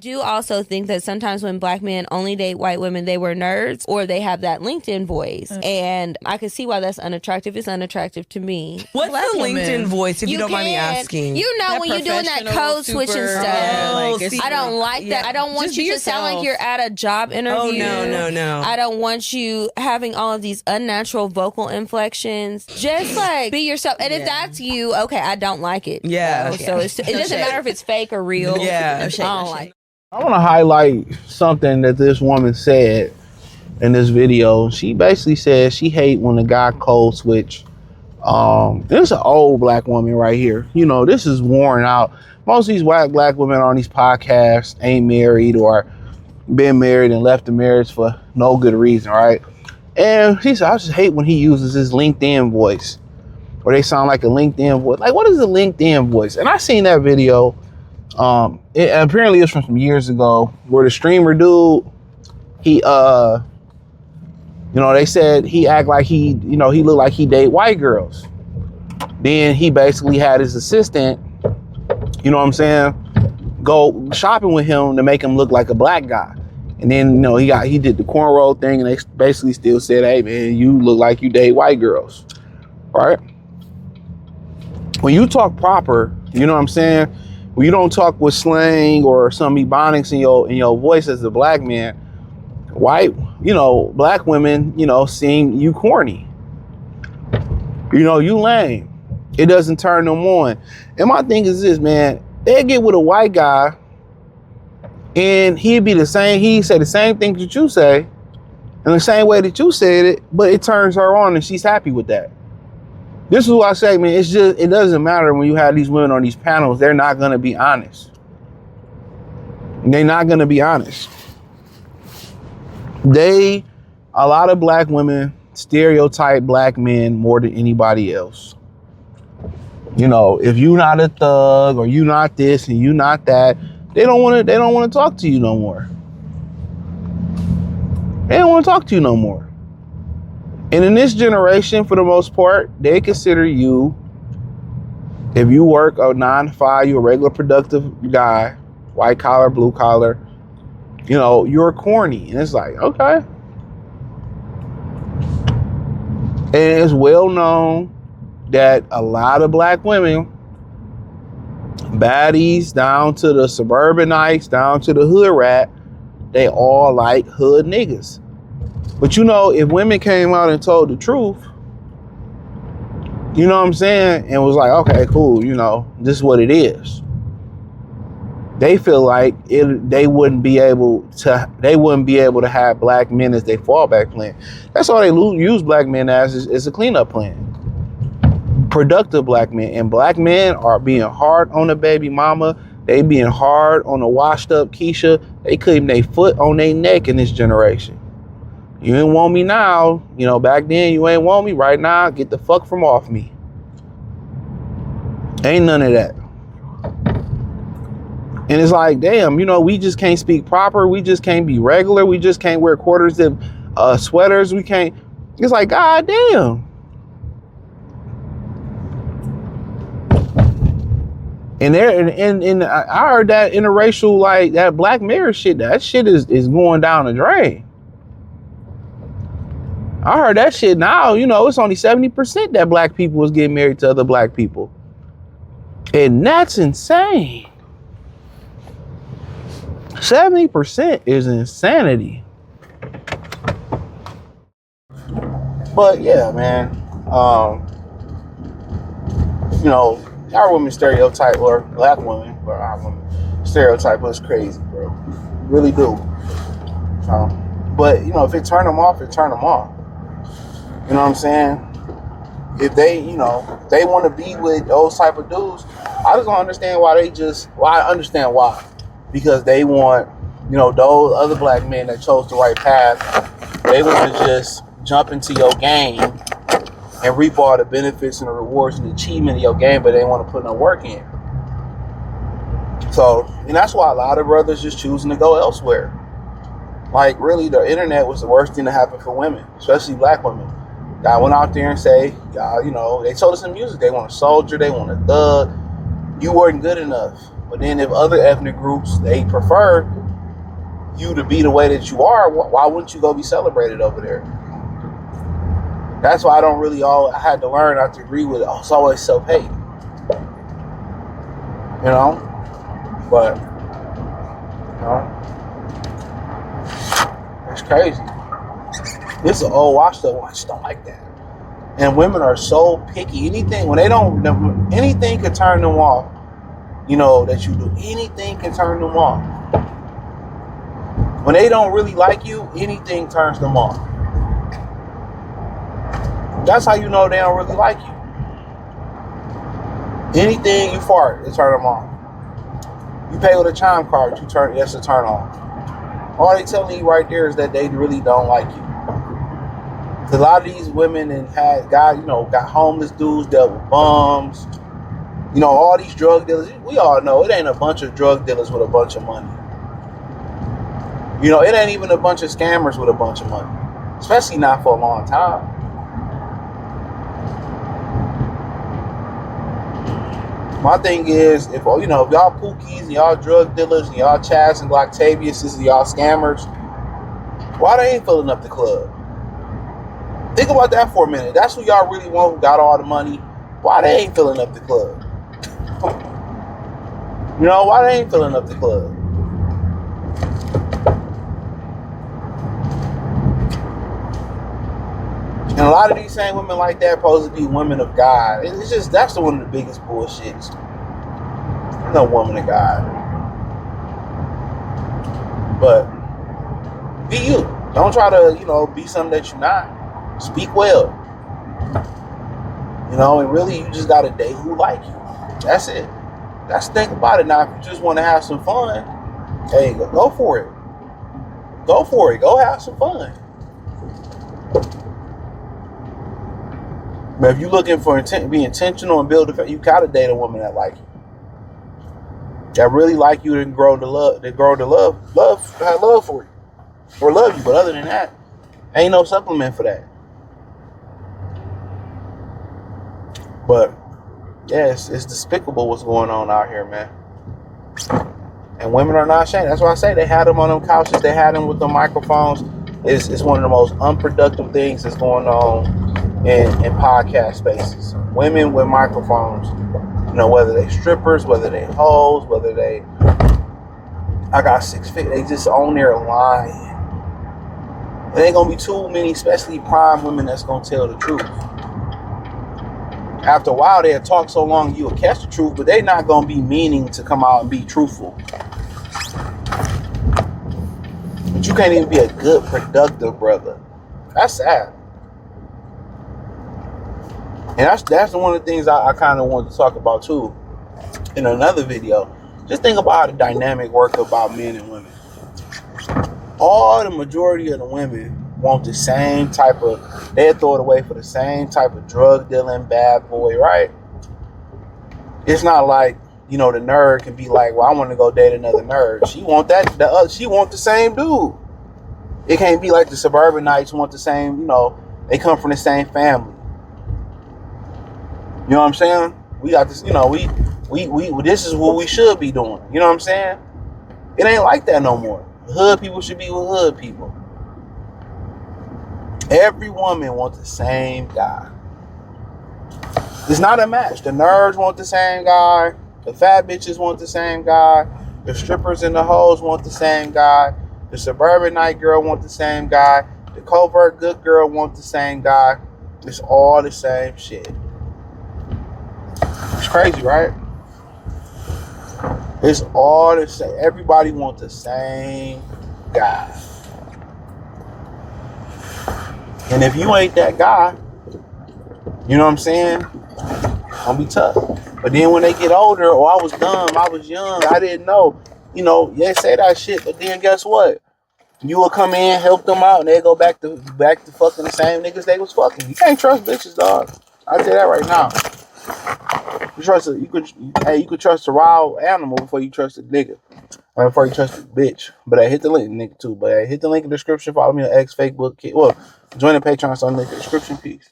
do also think that sometimes when black men only date white women, they were nerds or they have that LinkedIn voice. And I can see why that's unattractive. It's unattractive to me. What's black the woman. LinkedIn voice, if you don't mind me asking? You know, when you're doing that code switching stuff. I don't like that. I don't want you to sound like you're at a job interview. Oh, no. I don't want you having all of these unnatural vocal inflections. Just like be yourself. And if that's you, okay, I don't like it. Yeah. So it doesn't matter if it's fake or real. Yeah. I don't like it. I want to highlight something that this woman said in this video. She basically said she hate when a guy code switch. This is an old black woman right here. You know, this is worn out. Most of these white black women on these podcasts ain't married or been married and left the marriage for no good reason, right? And she said, I just hate when he uses his LinkedIn voice, or they sound like a LinkedIn voice. Like, what is a LinkedIn voice? And I seen that video. Apparently it's from some years ago where the streamer dude, he they said he act like he looked like he date white girls. Then he basically had his assistant, you know what I'm saying, go shopping with him to make him look like a black guy. And then, he did the cornrow thing, and they basically still said, hey man, you look like you date white girls, right? When you talk proper, you know what I'm saying? When you don't talk with slang or some ebonics in your voice as a black man, black women, seem you corny. You lame. It doesn't turn them on. And my thing is this, man, they get with a white guy and he'd say the same thing that you say in the same way that you said it, but it turns her on and she's happy with that. This is what I say, man. It doesn't matter when you have these women on these panels. They're not going to be honest. They're not going to be honest. A lot of black women stereotype black men more than anybody else. If you're not a thug or you're not this and you're not that, they don't want to talk to you no more. They don't want to talk to you no more. And in this generation, for the most part, they consider you, if you work a 9 to 5, you're a regular productive guy, white collar, blue collar, you're corny. And it's like, okay. And it's well known that a lot of black women, baddies down to the suburbanites, down to the hood rat, they all like hood niggas. But if women came out and told the truth, you know what I'm saying? And was like, okay, cool, this is what it is. They feel like they wouldn't be able to have black men as their fallback plan. That's all they use black men as is a cleanup plan. Productive black men. And black men are being hard on the baby mama. They being hard on the washed up Keshia. They couldn't their foot on their neck in this generation. You ain't want me now. Back then you ain't want me. Right now, get the fuck from off me. Ain't none of that. And it's like, damn, we just can't speak proper. We just can't be regular. We just can't wear quarter zip sweaters. We can't. It's like, god damn. And I heard that interracial, like that Black Mirror shit, that shit is going down the drain. I heard that shit now, it's only 70% that black people is getting married to other black people. And that's insane. 70% is insanity. But yeah, man, our women stereotype, or black women, but our women stereotype us crazy, bro. Really do. But if it turn them off, it turn them off. You know what I'm saying? If they, they want to be with those type of dudes, I just don't understand why I understand why. Because they want, those other black men that chose the right path, they want to just jump into your game and reap all the benefits and the rewards and the achievement of your game, but they want to put no work in. So, and that's why a lot of brothers just choosing to go elsewhere. Like, really, the internet was the worst thing to happen for women, especially black women. God went out there and say, they told us in music, they want a soldier, they want a thug. You weren't good enough. But then if other ethnic groups, they prefer you to be the way that you are, why wouldn't you go be celebrated over there? That's why I had to learn not to agree with it. It's always self-hate. You know? But, you know, it's crazy. This is an old washed up one. I just don't like that. And women are so picky. Anything can turn them off. You know, that you do. Anything can turn them off. When they don't really like you, anything turns them off. That's how you know they don't really like you. Anything you fart, it turn them off. You pay with a chime card, that's a turn off. All they telling you right there is that they really don't like you. A lot of these women got homeless dudes, dealt with bums. You know, all these drug dealers. We all know it ain't a bunch of drug dealers with a bunch of money. You know, it ain't even a bunch of scammers with a bunch of money. Especially not for a long time. My thing is, if y'all pookies and y'all drug dealers and y'all Chaz and Octaviuses and y'all scammers, why they ain't filling up the club? Think about that for a minute. That's who y'all really want, who got all the money. Why they ain't filling up the club? You know, why they ain't filling up the club? And a lot of these same women like that supposed to be women of God. It's just, that's one of the biggest bullshits. No woman of God. But be you. Don't try to, be something that you're not. Speak well. And really you just gotta date who like you. That's it. That's the thing about it. Now, if you just want to have some fun, hey, go for it. Go for it. Go have some fun. But if you're looking for be intentional and build you gotta date a woman that like you. That really like you and grow to love for you. Or love you. But other than that, ain't no supplement for that. But yeah, it's despicable what's going on out here, man. And women are not ashamed. That's why I say they had them on them couches. They had them with the microphones. It's one of the most unproductive things that's going on in podcast spaces. Women with microphones. Whether they strippers, whether they hoes, I got 6 feet. They just on there lying. There ain't gonna be too many, especially prime women, that's gonna tell the truth. After a while, they'll talk so long you'll catch the truth, but they're not gonna be meaning to come out and be truthful. But you can't even be a good, productive brother. That's sad. And that's one of the things I kind of wanted to talk about too in another video. Just think about how the dynamic work about men and women. The majority of the women want the same type of, they'll throw it away for the same type of drug dealing bad boy, right? It's not like, the nerd can be like, well, I want to go date another nerd. She want she want the same dude. It can't be like the suburbanites want the same, they come from the same family. You know what I'm saying? We got this, we this is what we should be doing. You know what I'm saying? It ain't like that no more. Hood people should be with hood people. Every woman wants the same guy. It's not a match. The nerds want the same guy. The fat bitches want the same guy. The strippers and the hoes want the same guy. The suburbanite girl want the same guy. The covert good girl want the same guy. It's all the same shit. It's crazy, right? It's all the same. Everybody wants the same guy. And if you ain't that guy, you know what I'm saying? It's gonna be tough. But then when they get older, I was dumb, I was young, I didn't know. They say that shit, but then guess what? You will come in, help them out, and they go back to fucking the same niggas they was fucking. You can't trust bitches, dog. I'll tell you that right now. You could trust a wild animal before you trust a nigga. Or before you trust a bitch. But I hit the link, nigga, too. But I hit the link in the description. Follow me on X, Facebook. Well, join the Patreon, so I'll link in the description. Peace.